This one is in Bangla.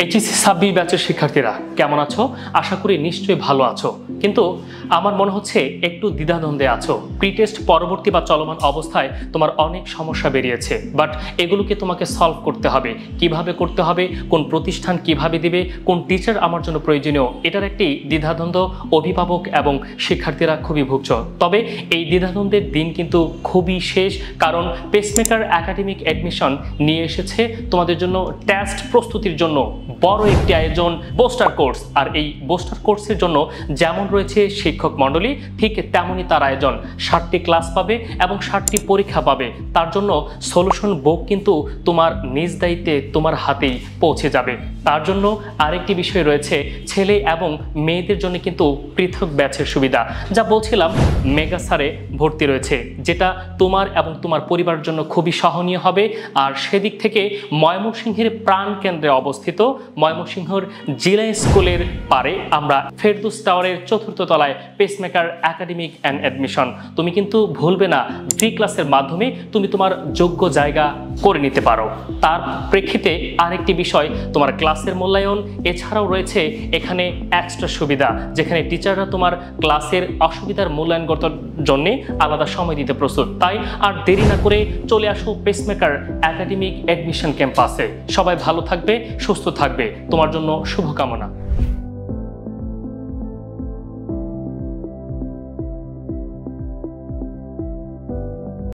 এইচএসসি 26 ব্যাচের শিক্ষার্থীরা কেমন আছো? আশা করি নিশ্চয়ই ভালো আছো, কিন্তু আমার মনে হচ্ছে একটু দ্বিধাদ্বন্দ্বে আছো। প্রি টেস্ট পরবর্তী বা চলমান অবস্থায় তোমার অনেক সমস্যা বেরিয়েছে, বাট এগুলোকে তোমাকে সলভ করতে হবে। কিভাবে করতে হবে, কোন প্রতিষ্ঠান কিভাবে দিবে, কোন টিচার আমার জন্য প্রয়োজনীয়, এটার একটি দ্বিধাদ্বন্দ্ব অভিভাবক এবং শিক্ষার্থীরা খুবই ভুগছ। তবে এই দ্বিধাদ্বন্দ্বের দিন কিন্তু খুবই শেষ, কারণ পেসমেকার একাডেমিক অ্যাডমিশন নিয়ে এসেছে তোমাদের জন্য টেস্ট প্রস্তুতির জন্য বড় একটি আয়োজন, বুস্টার কোর্স। আর এই বুস্টার কোর্সের জন্য যেমন রয়েছে শিক্ষক মণ্ডলী, ঠিক তেমনই তার আয়োজন। 60টি ক্লাস পাবে এবং 60টি পরীক্ষা পাবে। তার জন্য সলিউশন বুক কিন্তু তোমার নিজ দায়িত্বে তোমার হাতেই পৌঁছে যাবে। তার জন্য আরেকটি বিষয় রয়েছে, ছেলে এবং মেয়েদের জন্য কিন্তু পৃথক ব্যাচের সুবিধা। যা বলছিলাম, মেগাসারে ভর্তি রয়েছে, যেটা তোমার এবং তোমার পরিবারের জন্য খুবই সহনীয় হবে। আর সেদিক থেকে ময়মনসিংহের প্রাণ কেন্দ্রে অবস্থিত ময়মনসিংহের জিলা স্কুলের পারে আমরা ফেরদৌস টাওয়ারের 4র্থ তলায় পেসমেকার একাডেমিক অ্যান্ড অ্যাডমিশন। তুমি কিন্তু ভুলবে না, ফ্রি ক্লাসের মাধ্যমে তুমি তোমার যোগ্য জায়গা করে নিতে পারো। তার প্রেক্ষিতে আরেকটি বিষয়, তোমার ক্লাসের মূল্যায়ন। এছাড়াও রয়েছে এখানে এক্সট্রা সুবিধা, যেখানে টিচাররা তোমার ক্লাসের অসুবিধার মূল্যায়ন করার জন্য আলাদা সময় দিতে প্রস্তুত। তাই আর দেরি না করে চলে আসো পেসমেকার একাডেমিক অ্যাডমিশন ক্যাম্পাসে। সবাই ভালো থাকবে, সুস্থ থাকবে, তোমার জন্য শুভকামনা।